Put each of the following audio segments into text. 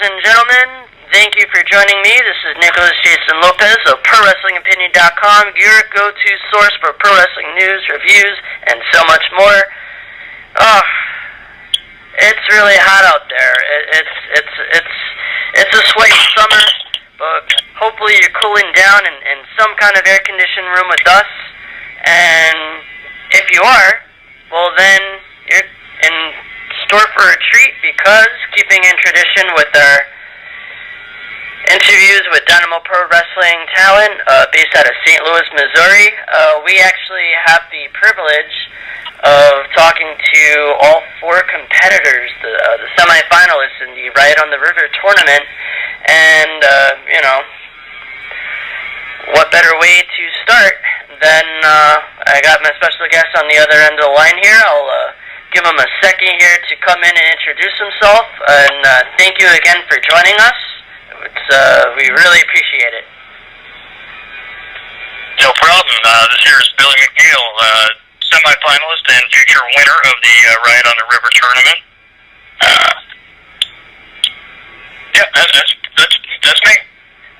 Ladies and gentlemen, thank you for joining me. This is Nicholas Jason Lopez of ProWrestlingOpinion.com, your go-to source for pro wrestling news, reviews, and so much more. Oh, it's really hot out there. It's a sweaty summer, but hopefully you're cooling down in some kind of air-conditioned room with us. And if you are, well then you're in store for a treat, because keeping in tradition with our interviews with Dynamo Pro Wrestling talent based out of St. Louis, Missouri, we actually have the privilege of talking to all four competitors, the semifinalists in the Riot on the River tournament. And what better way to start than I got my special guest on the other end of the line here. I'll give him a second here to come in and introduce himself. And thank you again for joining us. We really appreciate it. No problem. This here is Billy McNeil, semi-finalist and future winner of the Riot on the River tournament. That's me.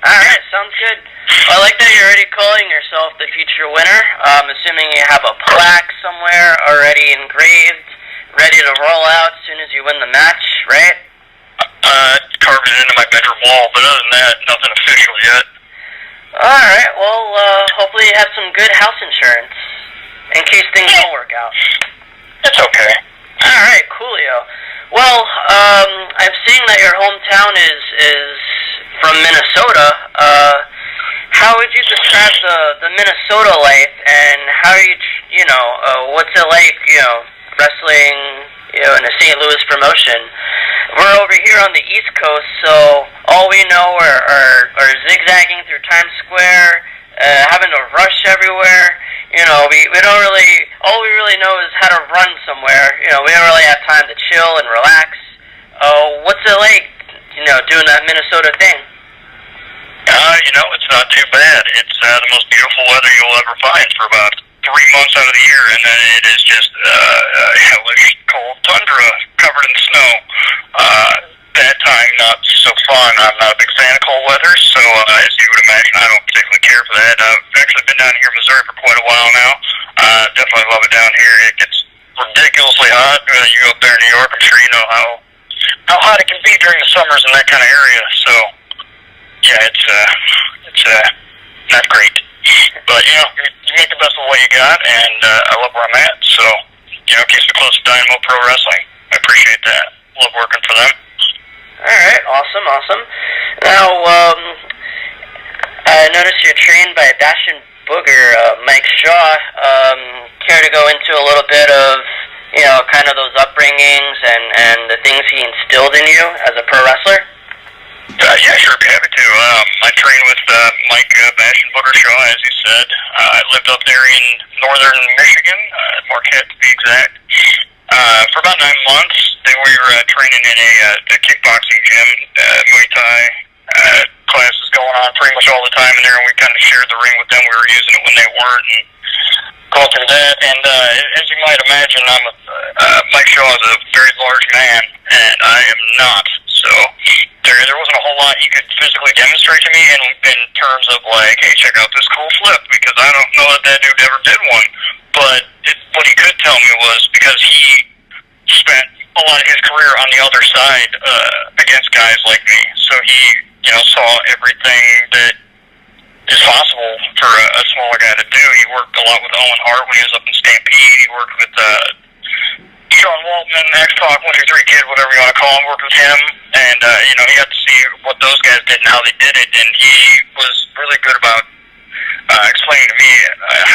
Alright, sounds good. Well, I like that you're already calling yourself the future winner. I'm assuming you have a plaque somewhere already engraved, ready to roll out as soon as you win the match, right? Carved it into my bedroom wall, but other than that, nothing official yet. Alright, well, hopefully you have some good house insurance in case things don't work out. It's okay. Alright, coolio. Well, I've seen that your hometown is from Minnesota. How would you describe the Minnesota life, and how are you, what's it like, wrestling, in a St. Louis promotion? We're over here on the East Coast, so all we know are zigzagging through Times Square, having to rush everywhere. We don't really, all we really know is how to run somewhere. We don't really have time to chill and relax. What's it like, doing that Minnesota thing? It's not too bad. It's the most beautiful weather you'll ever find for about 3 months out of the year, and then it is just hellish cold tundra covered in snow. That time, not so fun. I'm not a big fan of cold weather, so as you would imagine, I don't particularly care for that. I've actually been down here in Missouri for quite a while now. Definitely love it down here. It gets ridiculously hot. You go up there in New York, I'm sure you know how hot it can be during the summers in that kind of area. So, yeah, it's not great. But, you make the best of what you got, and I love where I'm at. So, keeps me close to Dynamo Pro Wrestling. I appreciate that. Love working for them. Alright, awesome. Now, I noticed you're trained by Bastion Booger, Mike Shaw. Care to go into a little bit of, kind of those upbringings and the things he instilled in you as a pro wrestler? Yeah, sure, be happy to. I trained with Mike Bastion Booger Shaw, as you said. I lived up there in northern Michigan, Marquette to be exact. For about 9 months, we were training in a kickboxing gym, Muay Thai classes going on pretty much all the time in there, and we kind of shared the ring with them. We were using it when they weren't, and going through that. And as you might imagine, Mike Shaw is a very large man, and I am not. So there wasn't a whole lot he could physically demonstrate to me in terms of like, hey, check out this cool flip, because I don't know that dude ever did one. But what he could tell me was, because he spent a lot of his career on the other side against guys like me, so he saw everything that is possible for a smaller guy to do. He worked a lot with Owen Hart when he was up in Stampede. He worked with Sean Waltman, X-Pac, 123 Kid, whatever you want to call him, worked with him, and he got to see what those guys did and how they did it, and he was really good about explaining to me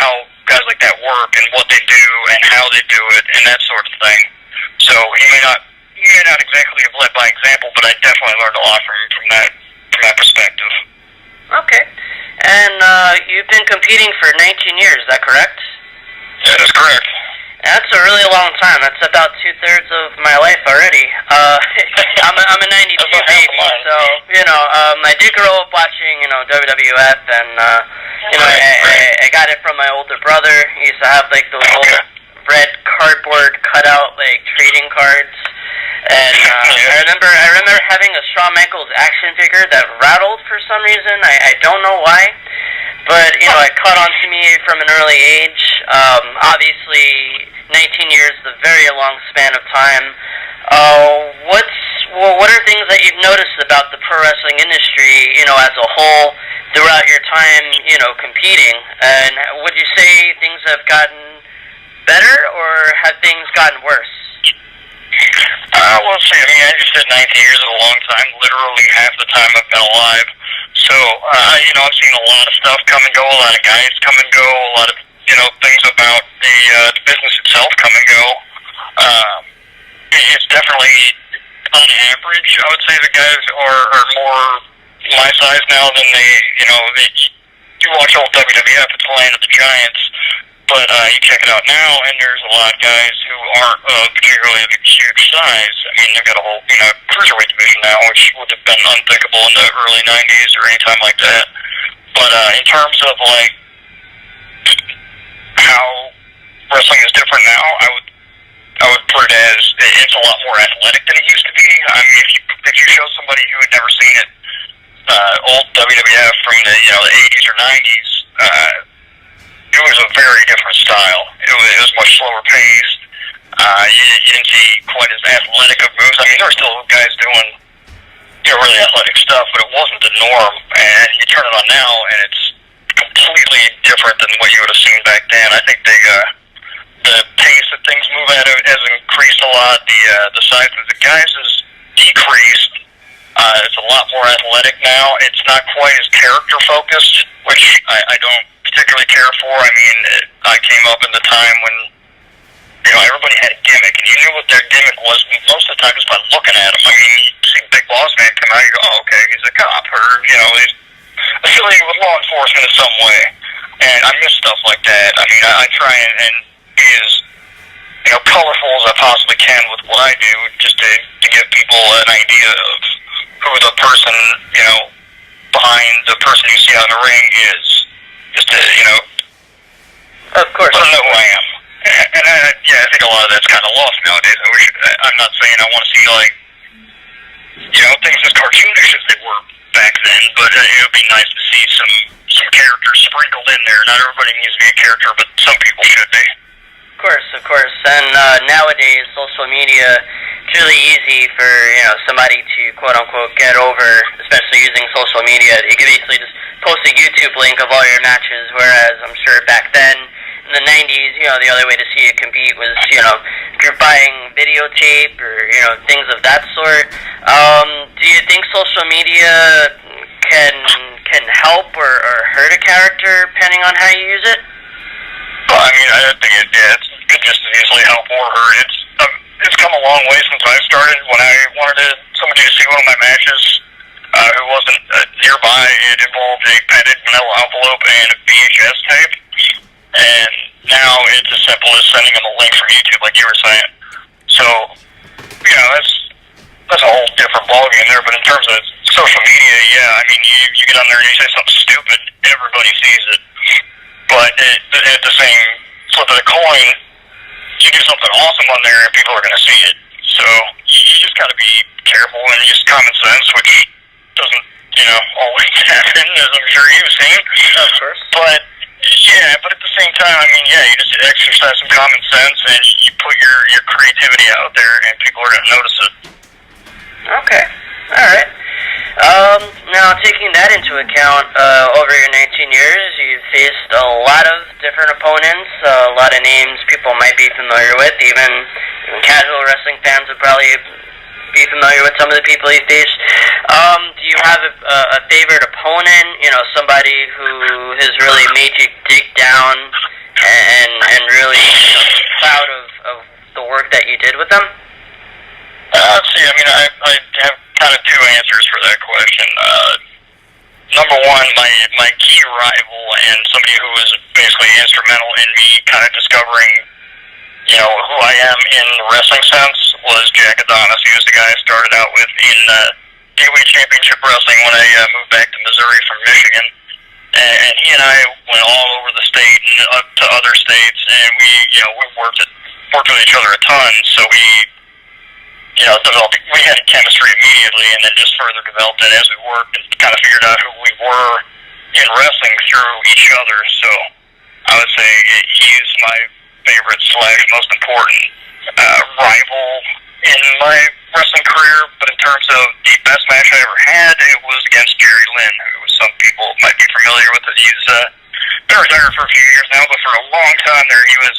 how guys like that work and what they do and how they do it and that sort of thing. So he may not exactly have led by example, but I definitely learned a lot from that perspective. Okay. And you've been competing for 19 years, is that correct? That is correct. That's a really long time. That's about 2/3 of my life already. I'm a 92 baby, so I did grow up watching WWF, and I got it from my older brother. He used to have like those old red cardboard cutout like trading cards. And I remember having a Shawn Michaels action figure that rattled for some reason. I don't know why, but it caught on to me from an early age. Obviously, 19 years is a very long span of time. What are things that you've noticed about the pro wrestling industry, as a whole throughout your time, competing? And would you say things have gotten better, or have things gotten worse? Well, see, I mean, I just said 19 years is a long time, literally half the time I've been alive. So, I've seen a lot of stuff come and go, a lot of guys come and go, a lot of, things about the business itself come and go. It's definitely, on average, I would say the guys are more my size now than you watch old WWF, it's the land of the giants. But you check it out now, and there's a lot of guys who aren't particularly of a huge size. I mean, they've got a whole cruiserweight division now, which would have been unthinkable in the early 90s or any time like that. But in terms of, how wrestling is different now, I would put it as it's a lot more athletic than it used to be. I mean, if you show somebody who had never seen it, old WWF from the 80s or 90s, it was a very different style. It was much slower paced. You didn't see quite as athletic of moves. I mean, there were still guys doing really athletic stuff, but it wasn't the norm. And you turn it on now, and it's completely different than what you would have seen back then. I think the pace that things move at has increased a lot. The size of the guys has decreased. It's a lot more athletic now. It's not quite as character focused, which I don't particularly care for. I mean, I came up in the time when everybody had a gimmick, and you knew what their gimmick was most of the time just by looking at them. I mean, you see Big Boss Man come out, you go, oh, okay, he's a cop, or he's affiliated with law enforcement in some way. And I miss stuff like that. I mean, I try and be as colorful as I possibly can with what I do, just to give people an idea of who the person behind the person you see on the ring is. Just to of course, let them know who I am. And I think a lot of that's kind of lost nowadays. I'm not saying I want to see things as cartoonish as they were back then, but it would be nice to see some characters sprinkled in there. Not everybody needs to be a character, but some people should be. Of course. And nowadays, social media, it's really easy for somebody to quote unquote get over, especially using social media. You can basically just post a YouTube link of all your matches, whereas I'm sure back then in the 90s, the only way to see you compete was, if you're buying videotape or, things of that sort. Do you think social media can help or hurt a character depending on how you use it? Well, I mean, I think it could just as easily help or hurt. It's come a long way since I started. When I wanted somebody to see one of my matches who wasn't nearby, it involved a padded manila envelope and a VHS tape. And now it's as simple as sending them a link from YouTube, like you were saying. So, that's a whole different ballgame there. But in terms of social media, I mean, you get on there and you say something stupid, everybody sees it. But at the same flip of the coin, you do something awesome on there and people are going to see it. So you just got to be careful and use common sense, which doesn't, always happen, as I'm sure you've seen. Of course. But at the same time, I mean, you just exercise some common sense and you put your creativity out there and people are going to notice it. Okay. All right. Now, taking that into account, over your 19 years, you've faced a lot of different opponents, a lot of names people might be familiar with. Even casual wrestling fans would probably be familiar with some of the people you faced. Do you have a favorite opponent? Somebody who has really made you dig down and really proud of the work that you did with them? Let's see. I mean, I have kind of two answers for that question. Number one, my key rival and somebody who was basically instrumental in me kind of discovering, who I am in the wrestling sense was Jack Adonis. He was the guy I started out with in PWO Championship Wrestling when I moved back to Missouri from Michigan. And he and I went all over the state and up to other states, and we worked with each other a ton. So we we had chemistry immediately, and then just further developed it as we worked and kind of figured out who we were in wrestling through each other. So I would say he's my favorite / most important rival in my wrestling career. But in terms of the best match I ever had, it was against Jerry Lynn, who some people might be familiar with. He's been retired for a few years now, but for a long time there, he was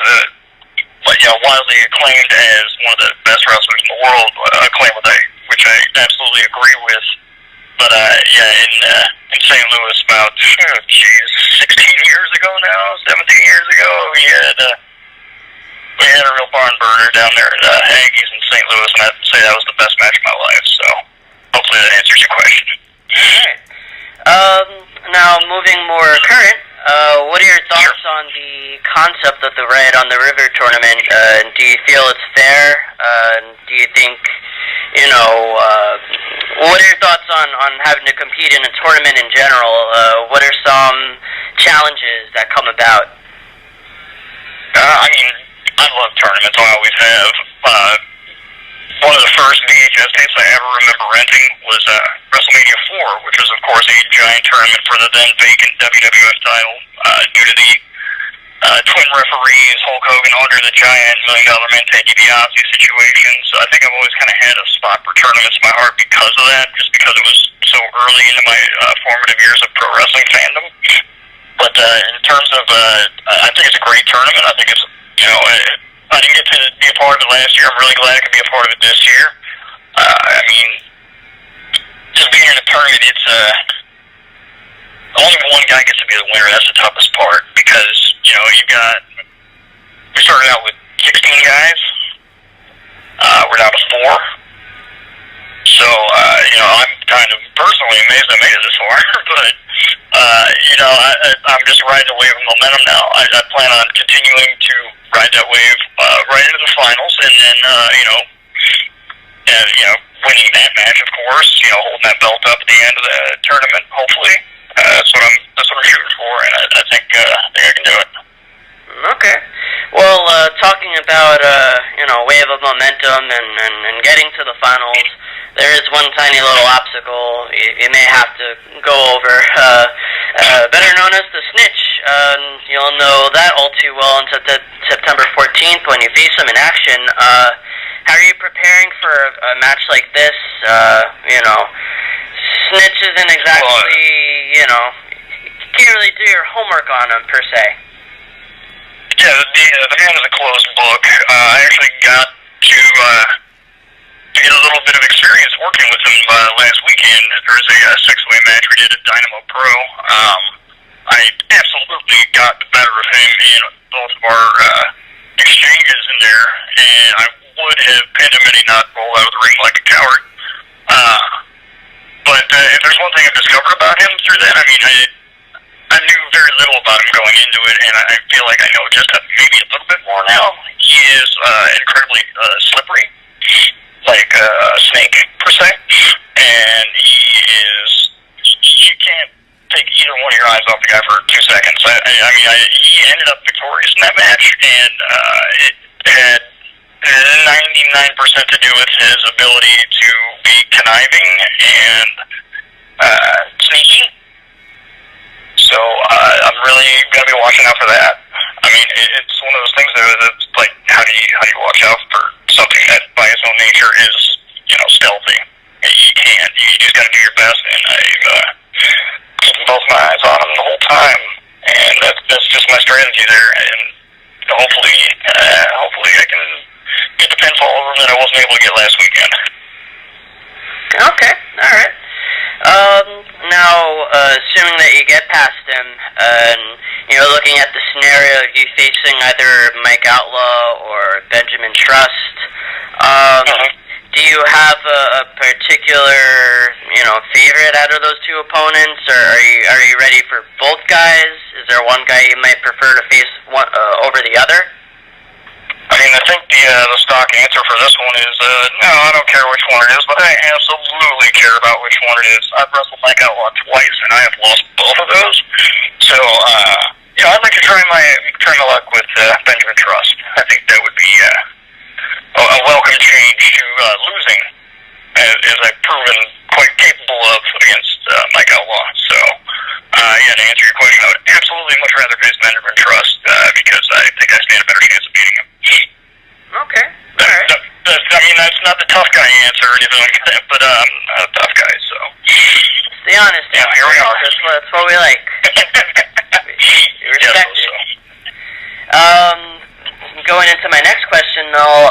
widely acclaimed as one of the best wrestlers in the world. A claim which I absolutely agree with. But in St. Louis, about 16 years ago now, 17 years ago, we had a real barn burner down there at Aggies in St. Louis, and I'd say that was the best match of my life. So hopefully that answers your question. All right. Now moving more current, what are your thoughts on the concept of the Red on the River tournament? Do you feel it's fair? Do you think, what are your thoughts on having to compete in a tournament in general? What are some challenges that come about? I love tournaments. I always have. One of the first VHS tapes I ever remember renting was WrestleMania 4, which was, of course, a giant tournament for the then vacant WWF title due to the twin referees, Hulk Hogan, Andre the Giant, $1 Million Man Ted DiBiase situation. So I think I've always kind of had a spot for tournaments in my heart because of that, just because it was so early into my formative years of pro wrestling fandom. But in terms of, I think it's a great tournament. I think it's, I didn't get to be a part of it last year. I'm really glad I could be a part of it this year. Just being in a tournament, it's only one guy gets to be the winner. That's the toughest part because, we started out with 16 guys. We're down to 4. So, I'm kind of personally amazed I made it this far. But, I'm just riding the wave of momentum now. I plan on continuing to ride that wave right into the finals, and then, winning that match, of course, holding that belt up at the end of the tournament, hopefully. That's what I'm shooting for, and I think I can do it. Okay. Well, talking about, wave of momentum and getting to the finals, there is one tiny little obstacle you may have to go over, better known as the snitch. You'll know that all too well on September 14th when you face him in action. How are you preparing for a match like this? Snitch isn't exactly, you can't really do your homework on him, per se. Yeah, the man is a closed book. I actually got to get a little bit of experience working with him last weekend. There was a 6-way match we did at Dynamo Pro. I absolutely got the better of him in both of our exchanges in there, and I would have pinned him had he not rolled out of the ring like a coward. But if there's one thing I've discovered about him through that, I knew very little about him going into it, and I feel like I know just maybe a little bit more now. He is incredibly slippery, like a snake, per se, and you can't take either one of your eyes off the guy for 2 seconds. He ended up victorious in that match, and it had 99% to do with his ability to be conniving and sneaky. So I'm really going to be watching out for that. It's one of those things that's like, how do you watch out for something that by its own nature is, stealthy? You can't. You just got to do your best, and I've keeping both my eyes on him the whole time, and that's just my strategy there. And hopefully I can get the pinfall over him that I wasn't able to get last weekend. Okay, all right. Now, assuming that you get past him, and looking at the scenario of you facing either Mike Outlaw or Benjamin Trust, do you have a particular, favorite out of those two opponents, or are you ready for both guys? Is there one guy you might prefer to face over the other? I think the stock answer for this one is, no, I don't care which one it is, but I absolutely care about which one it is. I've wrestled Mike Outlaw twice, and I have lost both of those. So, I'd like to try my luck with Benjamin Trust. I think that would be a welcome change to losing, as I've proven quite capable of against Mike Outlaw. So, yeah, to answer your question, I would absolutely much rather face Benjamin Trust because I think I stand a better chance of beating him. Okay. All right. I mean, that's not the tough guy answer or anything like that, but I'm not a tough guy, so. It's the honest answer. Here we are. That's what we like. We respect it. Going into my next question, though,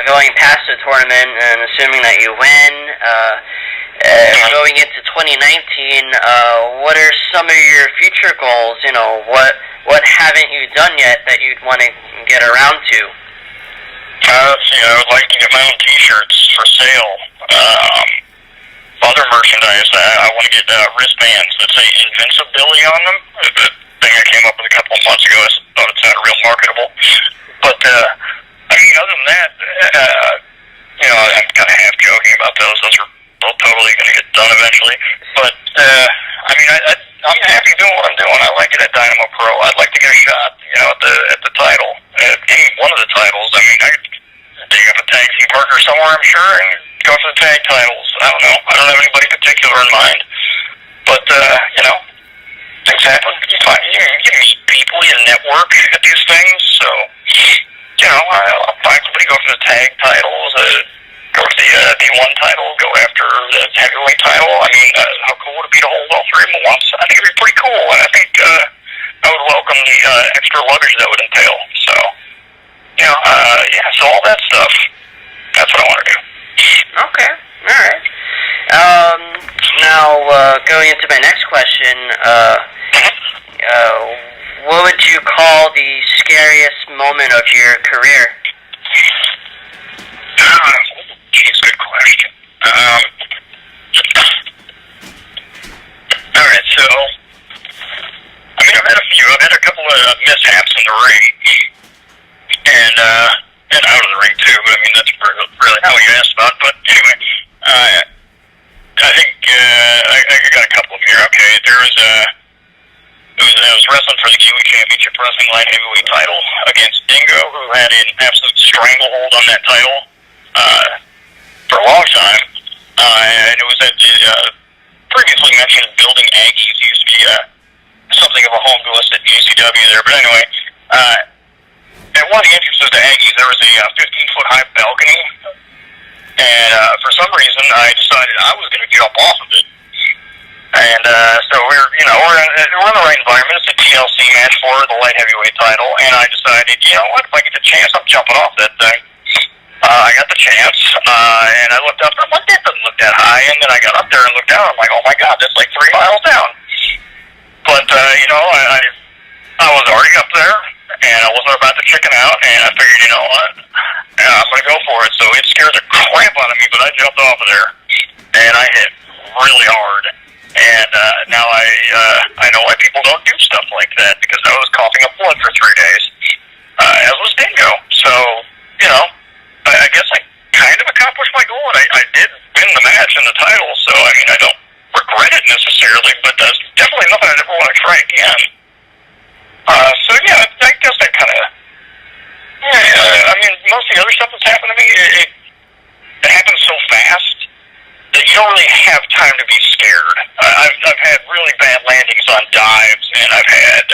going past the tournament and assuming that you win, going into 2019, what are some of your future goals? You know, what haven't you done yet that you'd want to get around to? I would like to get my own T-shirts for sale. Other merchandise, I want to get wristbands that say Invincibility on them. The thing I came up with a couple of months ago, I thought it sounded real marketable. But, I mean, other than that, I'm kind of half joking about those. Those are both totally going to get done eventually. But, I mean, I'm happy doing what I'm doing. I like it at Dynamo Pro. I'd like to get a shot, at the title, at any one of the titles. I mean, I could dig up a tag team partner somewhere, I'm sure, and go for the tag titles. I don't know. I don't have anybody particular in mind. But, things happen. You meet people, you network at these things. So, I'll find somebody, go for the tag titles, go for the D1 title, go after the heavyweight title. I mean, how cool would it be to hold all three of them at once? I think it'd be pretty cool, and I think I would welcome the extra luggage that would entail. So, so all that stuff, that's what I want to do. Okay, all right. Now, going into my next question, what would you call the scariest moment of your career? Geez, good question. All right, so, I mean, I've had a few. I've had a couple of mishaps in the ring, and out of the ring too. But I mean, that's really not what you asked about. But anyway, I think I got a couple of here. Okay, I was wrestling for the Kiwi Championship Wrestling Light Heavyweight title against Dingo, who had an absolute stranglehold on that title for a long time. And it was at the previously mentioned Building Aggies. It used to be something of a home to us at GCW there. But anyway, at one of the entrances to Aggies, there was a 15-foot high balcony. And for some reason, I decided I was going to jump off of it. And so we're in the right environment. It's a TLC match for the light heavyweight title. And I decided, what, if I get the chance, I'm jumping off that thing. I got the chance, and I looked up, and I'm like, that doesn't look that high. And then I got up there and looked down, I'm like, oh my God, that's like 3 miles down. But, I was already up there, and I wasn't about to chicken out, and I figured, you know what, I'm going to go for it. So it scared the crap out of me, but I jumped off of there, and I hit really hard. And now I know why people don't do stuff like that, because I was coughing up blood for 3 days, as was Dingo. So, I guess I kind of accomplished my goal, and I did win the match and the title, so, I mean, I don't regret it necessarily, but that's definitely nothing I'd ever want to try again. So, yeah, I guess that kind of, I mean, most of the other stuff that's happened to me, it happens so fast that you don't really have time to be scared. I've had really bad landings on dives, and I've had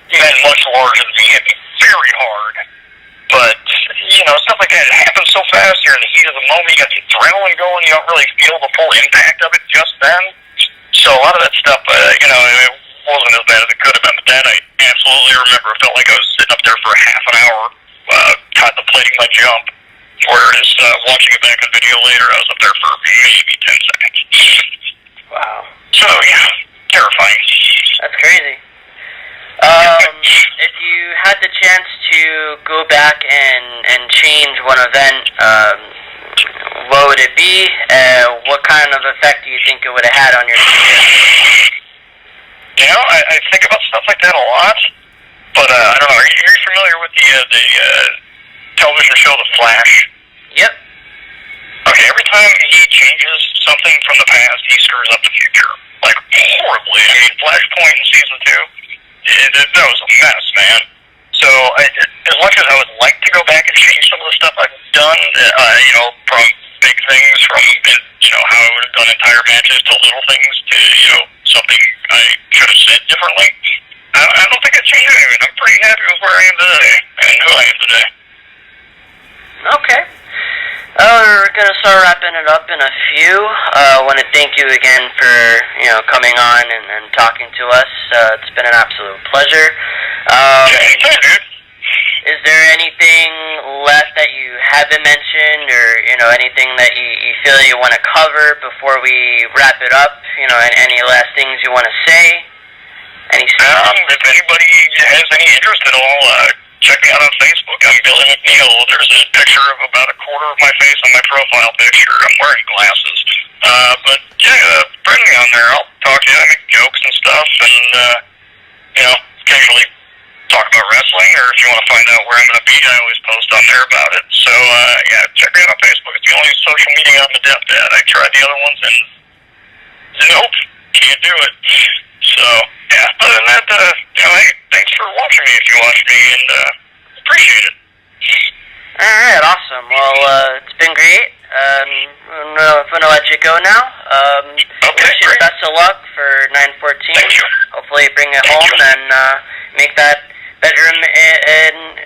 men much larger than me hit me very hard. But, stuff like that, it happens so fast, you're in the heat of the moment, you got the adrenaline going, you don't really feel the full impact of it just then. So a lot of that stuff, it wasn't as bad as it could have been, but that I absolutely remember. It felt like I was sitting up there for a half an hour, contemplating my jump. Whereas watching it back on video later, I was up there for maybe 10 seconds. Wow. So, yeah, terrifying. That's crazy. If you had the chance to go back and change one event, what would it be? What kind of effect do you think it would have had on your career? I think about stuff like that a lot, but I don't know. Are you familiar with the television show The Flash? Yep. Okay, every time he changes something from the past, he screws up the future. Like, horribly. I mean, Flashpoint in Season 2, that was a mess, man. So, as much as I would like to go back and change some of the stuff I've done, from big things, from, how I would have done entire matches to little things to, something I should have said differently, I don't think I'd change anything. I'm pretty happy with where I am today and who I am today. Okay. We're going to start wrapping it up in a few. I want to thank you again for, coming on and talking to us. It's been an absolute pleasure. Anytime, dude. Is there anything left that you haven't mentioned or, anything that you feel you want to cover before we wrap it up? Any last things you want to say? If anybody has any interest at all, check me out on Facebook. I'm Billy McNeil. There's a picture of about a quarter of my face on my profile picture. I'm wearing glasses. Friend me on there. I'll talk to you. I make jokes and stuff, and, occasionally talk about wrestling, or if you want to find out where I'm going to be, I always post on there about it. So, check me out on Facebook. It's the only social media I'm adept at. I tried the other ones, and nope, can't do it. So, other than that, hey, thanks for watching me if you watched me, and appreciate it. Alright, awesome. Well, it's been great. I'm going to let you go now. Wish you the best of luck for 9/14. Thank you. Hopefully bring it home and make that bedroom and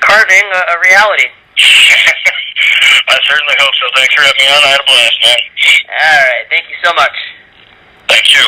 carving a reality. I certainly hope so. Thanks for having me on. I had a blast, man. Alright, thank you so much. Thank you.